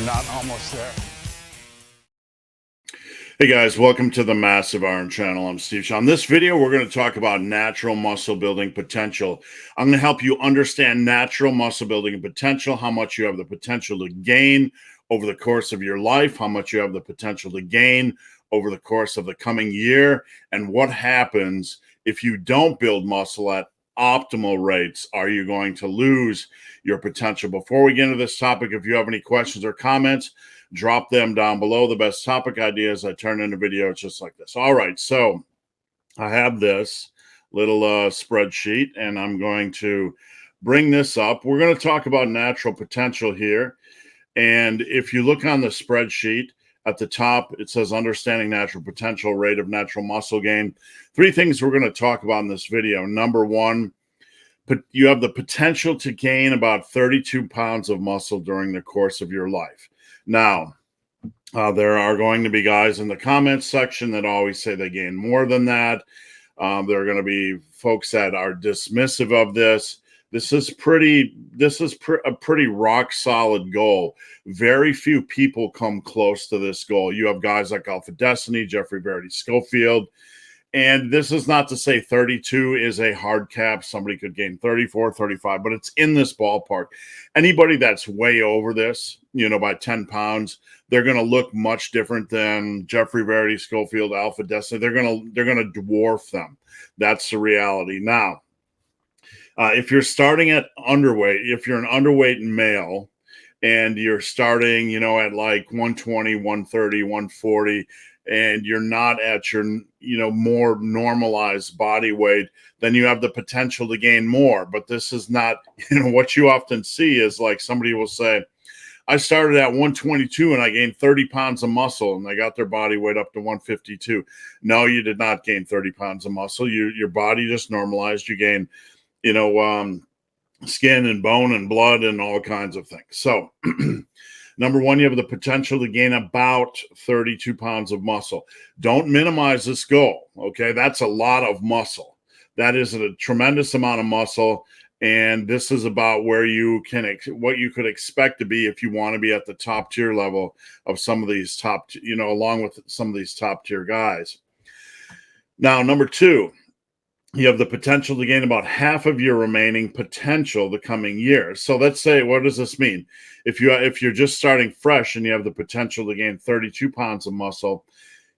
we're not almost there. Hey guys, welcome to the Massive Iron Channel. I'm Steve Shaw. In this video, we're going to talk about natural muscle building potential. I'm going to help you understand natural muscle building potential, how much you have the potential to gain over the course of your life, how much you have the potential to gain over the course of the coming year, and what happens if you don't build muscle at optimal rates. Are you going to lose your potential? Before we get into this topic, if you have any questions or comments, drop them down below. The best topic ideas I turn into videos just like this. All right, so I have this little spreadsheet, and I'm going to bring this up. We're going to talk about natural potential here. And if you look on the spreadsheet at the top, it says understanding natural potential, rate of natural muscle gain. Three things we're going to talk about in this video. Number one, you have the potential to gain about 32 pounds of muscle during the course of your life. Now, there are going to be guys in the comments section that always say they gain more than that. There are going to be folks that are dismissive of this. This is a pretty rock solid goal. Very few people come close to this goal. You have guys like Alpha Destiny, Jeffrey Verity Schofield. And this is not to say 32 is a hard cap. Somebody could gain 34, 35, but it's in this ballpark. Anybody that's way over this, by 10 pounds, they're going to look much different than Jeffrey Verity Schofield, Alpha Destiny. They're going to dwarf them. That's the reality. Now, if you're starting at underweight, if you're an underweight male and you're starting, at like 120, 130, 140, and you're not at your, more normalized body weight, then you have the potential to gain more. But this is not, what you often see is like somebody will say, I started at 122 and I gained 30 pounds of muscle, and they got their body weight up to 152. No, you did not gain 30 pounds of muscle. Your body just normalized. You gained, skin and bone and blood and all kinds of things. So number one, you have the potential to gain about 32 pounds of muscle. Don't minimize this goal. Okay. That's a lot of muscle. That is a tremendous amount of muscle. And this is about where what you could expect to be if you want to be at the top tier level of some of these along with some of these top tier guys. Now, number two, you have the potential to gain about half of your remaining potential the coming year. So let's say, what does this mean? If you're just starting fresh and you have the potential to gain 32 pounds of muscle,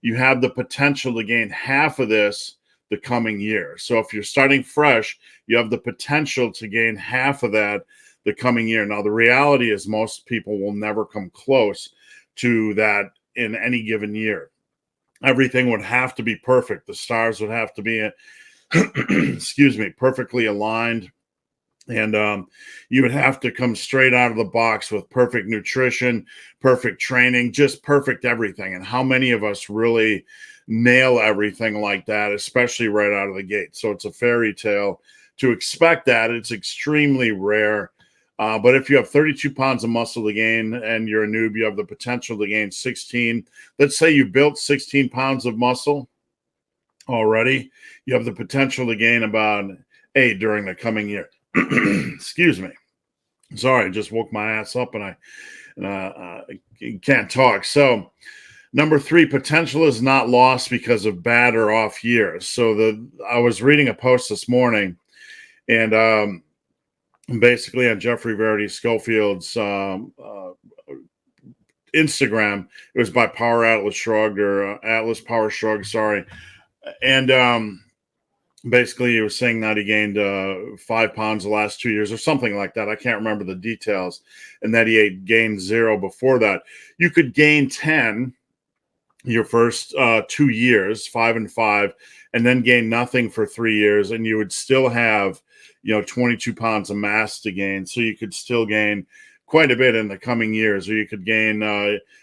you have the potential to gain half of this the coming year. So if you're starting fresh, you have the potential to gain half of that the coming year. Now, the reality is most people will never come close to that in any given year. Everything would have to be perfect. The stars would have to be perfectly aligned. And you would have to come straight out of the box with perfect nutrition, perfect training, just perfect everything. And how many of us really nail everything like that, especially right out of the gate? So it's a fairy tale to expect that. It's extremely rare. But if you have 32 pounds of muscle to gain and you're a noob, you have the potential to gain 16. Let's say you built 16 pounds of muscle already. You have the potential to gain about 8 during the coming year. Excuse me. Sorry, I just woke my ass up and I can't talk. So number three, potential is not lost because of bad or off years. So I was reading a post this morning, and basically on Jeffrey Verity Schofield's Instagram, it was by Power Atlas Shrugged or Atlas Power Shrugged, sorry. And basically, he was saying that he gained 5 pounds the last 2 years or something like that. I can't remember the details. And that he had gained 0 before that. You could gain 10 your first 2 years, 5 and 5, and then gain nothing for 3 years. And you would still have, 22 pounds of mass to gain. So you could still gain quite a bit in the coming years. Or you could gain,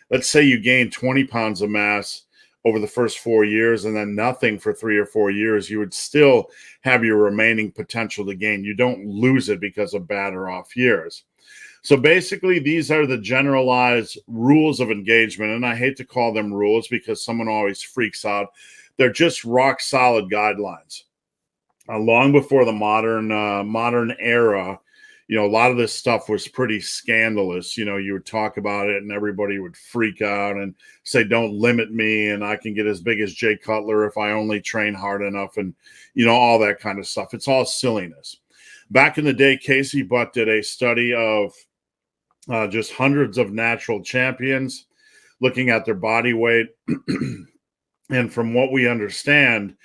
let's say you gain 20 pounds of mass over the first 4 years and then nothing for 3 or 4 years, you would still have your remaining potential to gain. You don't lose it because of bad or off years. So basically, these are the generalized rules of engagement. And I hate to call them rules because someone always freaks out. They're just rock solid guidelines. Long before the modern era, a lot of this stuff was pretty scandalous. You would talk about it and everybody would freak out and say, don't limit me, and I can get as big as Jay Cutler if I only train hard enough, and all that kind of stuff. It's all silliness. Back in the day, Casey Butt did a study of just hundreds of natural champions, looking at their body weight. And from what we understand,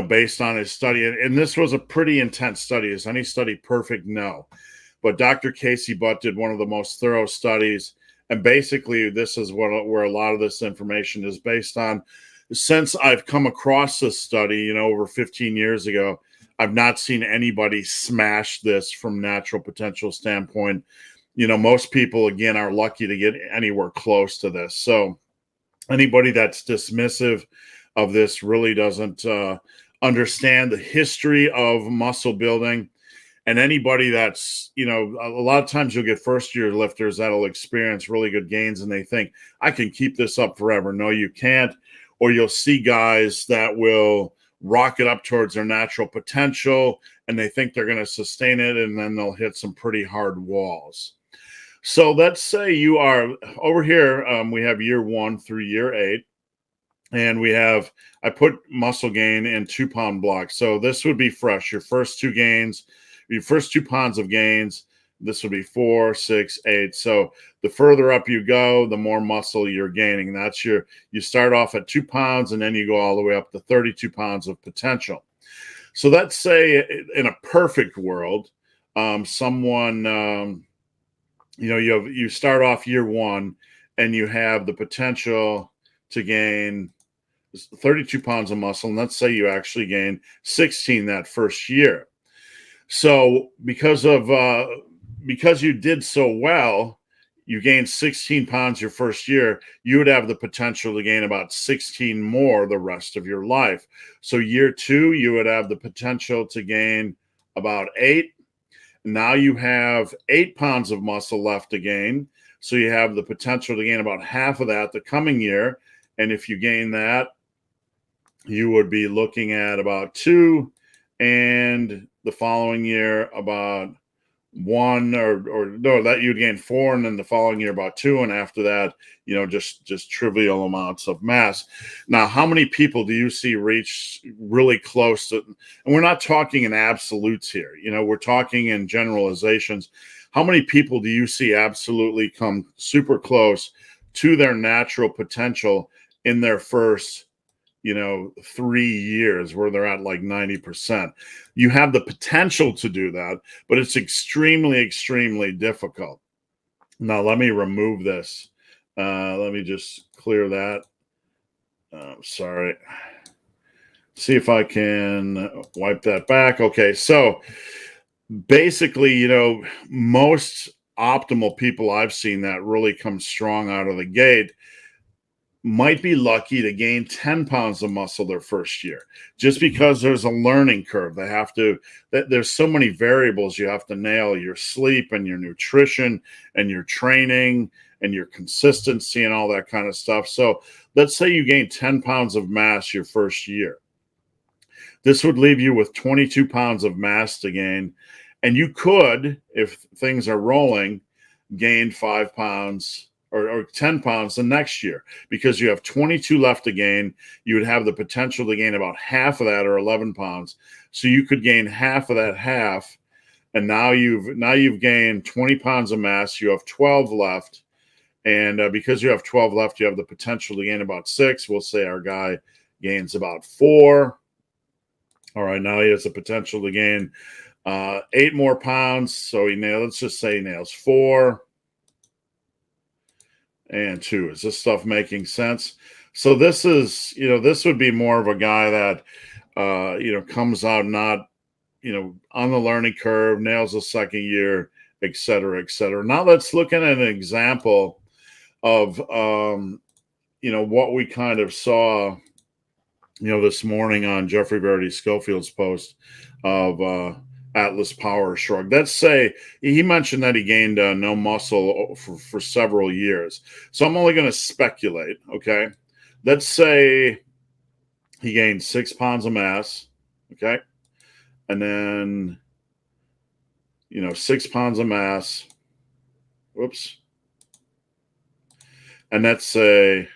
based on his study, and this was a pretty intense study. Is any study perfect? No. But Dr. Casey Butt did one of the most thorough studies. And basically, this is where a lot of this information is based on. Since I've come across this study, over 15 years ago, I've not seen anybody smash this from natural potential standpoint. Most people, again, are lucky to get anywhere close to this. So anybody that's dismissive of this really doesn't understand the history of muscle building. And anybody that's, a lot of times you'll get first-year lifters that'll experience really good gains and they think, I can keep this up forever. No, you can't. Or you'll see guys that will rocket up towards their natural potential and they think they're going to sustain it, and then they'll hit some pretty hard walls. So let's say you are over here. We have year 1 through year 8. And I put muscle gain in 2-pound blocks. So this would be fresh. Your first 2 gains, your first 2 pounds of gains, this would be 4, 6, 8. So the further up you go, the more muscle you're gaining. You start off at 2 pounds and then you go all the way up to 32 pounds of potential. So let's say in a perfect world, someone, you start off year 1 and you have the potential to gain 32 pounds of muscle. And let's say you actually gain 16 that first year. So because you did so well, you gained 16 pounds your first year, you would have the potential to gain about 16 more the rest of your life. So year 2, you would have the potential to gain about 8. Now you have 8 pounds of muscle left to gain. So you have the potential to gain about half of that the coming year. And if you gain that, you would be looking at about 2, and the following year about 1, or no, that you'd gain 4, and then the following year about 2, and after that, just trivial amounts of mass. Now, how many people do you see reach really close to? And we're not talking in absolutes here. We're talking in generalizations. How many people do you see absolutely come super close to their natural potential in their first 3 years, where they're at like 90%? You have the potential to do that, but it's extremely, extremely difficult. Now, let me remove this. Let me just clear that. Sorry. See if I can wipe that back. Okay. So basically, most optimal people I've seen that really come strong out of the gate might be lucky to gain 10 pounds of muscle their first year, just because there's a learning curve. There's so many variables you have to nail: your sleep and your nutrition and your training and your consistency and all that kind of stuff. So let's say you gain 10 pounds of mass your first year. This would leave you with 22 pounds of mass to gain. And you could, if things are rolling, gain 5 pounds or 10 pounds the next year, because you have 22 left to gain. You would have the potential to gain about half of that, or 11 pounds. So you could gain half of that half. And now you've gained 20 pounds of mass. You have 12 left. And because you have 12 left, you have the potential to gain about 6. We'll say our guy gains about 4. All right, now he has the potential to gain 8 more pounds. So let's just say he nails 4 and 2. Is this stuff making sense? So this is, this would be more of a guy that, comes out not, on the learning curve, nails the second year, et cetera, et cetera. Now let's look at an example of, what we kind of saw, this morning on Jeffrey Verity Schofield's post of Atlas Power Shrug. Let's say he mentioned that he gained no muscle for several years. So I'm only going to speculate, okay? Let's say he gained 6 pounds of mass, okay? And then, 6 pounds of mass. Whoops. And let's say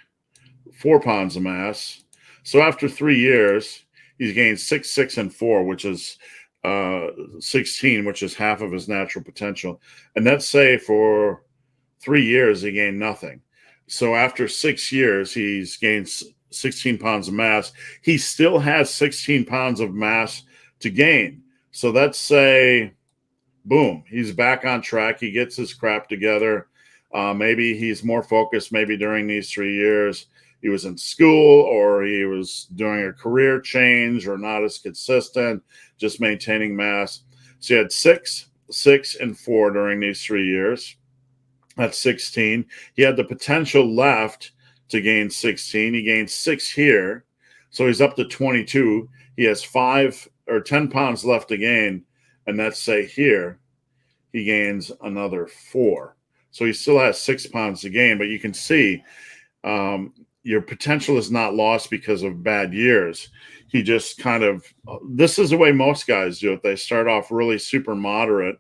4 pounds of mass. So after 3 years, he's gained 6, 6, and 4, which is 16, which is half of his natural potential. And let's say for 3 years, he gained nothing. So after 6 years, he's gained 16 pounds of mass. He still has 16 pounds of mass to gain. So let's say, boom, he's back on track. He gets his crap together. Maybe he's more focused. Maybe during these 3 years, he was in school or he was doing a career change or not as consistent, just maintaining mass. So he had 6, 6, and 4 during these 3 years. That's 16. He had the potential left to gain 16. He gained 6 here. So he's up to 22. He has 5 or 10 pounds left to gain. And let's say here, he gains another 4. So he still has 6 pounds to gain. But you can see your potential is not lost because of bad years. He just kind of, this is the way most guys do it. They start off really super moderate,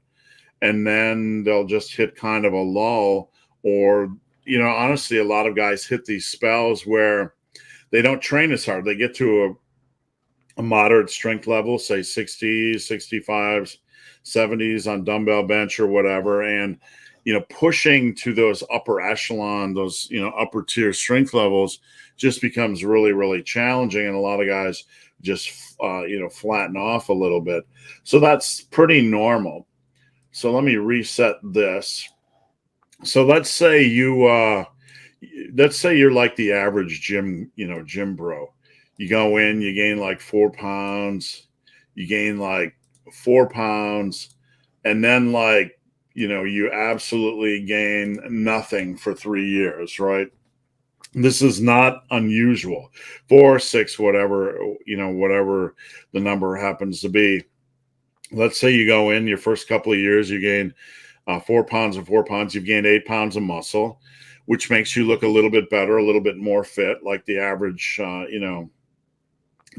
and then they'll just hit kind of a lull. Or, honestly, a lot of guys hit these spells where they don't train as hard. They get to a moderate strength level, say 60s, 65s, 70s on dumbbell bench or whatever. And, pushing to those upper echelon, those, upper tier strength levels just becomes really, really challenging. And a lot of guys just, flatten off a little bit. So that's pretty normal. So let me reset this. So let's say you're like the average gym bro. You go in, you gain like 4 pounds, you gain like 4 pounds, and then you absolutely gain nothing for 3 years, right? This is not unusual. 4, 6, whatever the number happens to be. Let's say you go in your first couple of years, you gain 4 pounds and 4 pounds. You've gained 8 pounds of muscle, which makes you look a little bit better, a little bit more fit, like the average,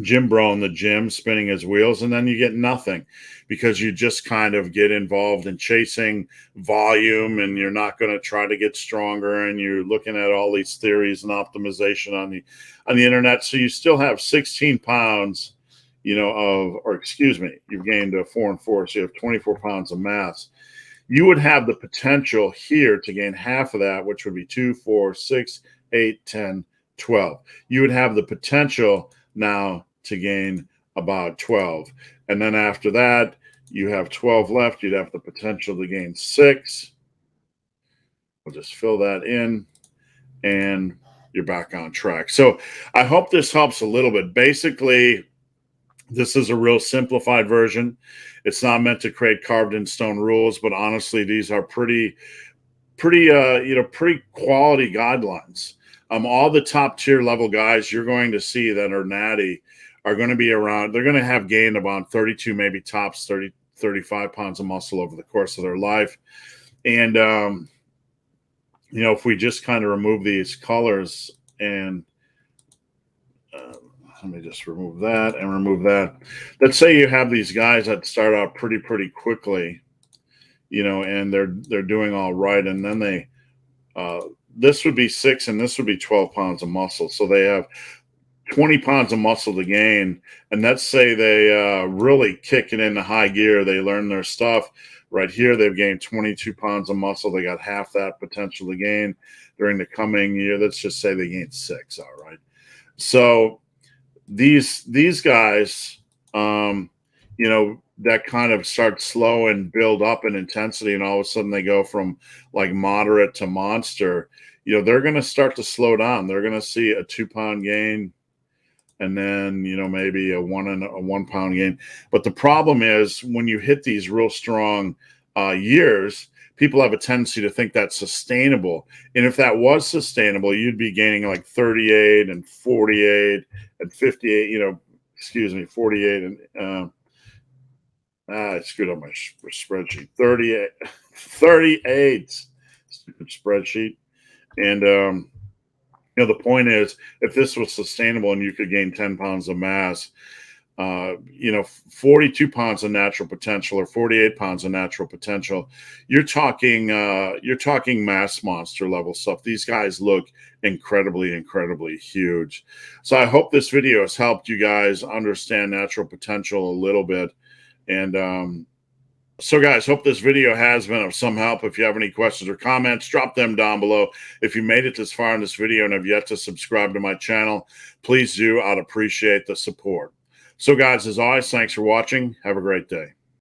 gym bro in the gym spinning his wheels. And then you get nothing because you just kind of get involved in chasing volume, and you're not going to try to get stronger. And you're looking at all these theories and optimization on the internet. So you still have 16 pounds, you've gained 4 and 4. So you have 24 pounds of mass. You would have the potential here to gain half of that, which would be 2, 4, 6, 8, 10, 12. You would have the potential now to gain about 12. And then after that, you have 12 left. You'd have the potential to gain 6. We'll just fill that in, and you're back on track. So I hope this helps a little bit. Basically, this is a real simplified version. It's not meant to create carved in stone rules, but honestly, these are pretty quality guidelines. All the top tier level guys you're going to see that are natty are going to be around. They're going to have gained about 32, maybe tops 30, 35 pounds of muscle over the course of their life. And, if we just kind of remove these colors and let me just remove that and remove that. Let's say you have these guys that start out pretty quickly, and they're doing all right. And then they, this would be 6 and this would be 12 pounds of muscle. So they have 20 pounds of muscle to gain. And let's say they really kick it into high gear. They learn their stuff. Right here, they've gained 22 pounds of muscle. They got half that potential to gain during the coming year. Let's just say they gained 6. All right. So these guys, that kind of start slow and build up in intensity, and all of a sudden they go from like moderate to monster. They're going to start to slow down. They're going to see a 2 pound gain, and then maybe a 1 pound gain. But the problem is when you hit these real strong years, people have a tendency to think that's sustainable. And if that was sustainable, you'd be gaining like 38 and 48 and 58. 48 and I screwed up my spreadsheet. 38 stupid spreadsheet. And the point is, if this was sustainable and you could gain 10 pounds of mass, 42 pounds of natural potential or 48 pounds of natural potential. You're talking mass monster level stuff. These guys look incredibly, incredibly huge. So I hope this video has helped you guys understand natural potential a little bit. And so guys, hope this video has been of some help. If you have any questions or comments, drop them down below. If you made it this far in this video and have yet to subscribe to my channel, please do. I'd appreciate the support. So guys, as always, thanks for watching. Have a great day.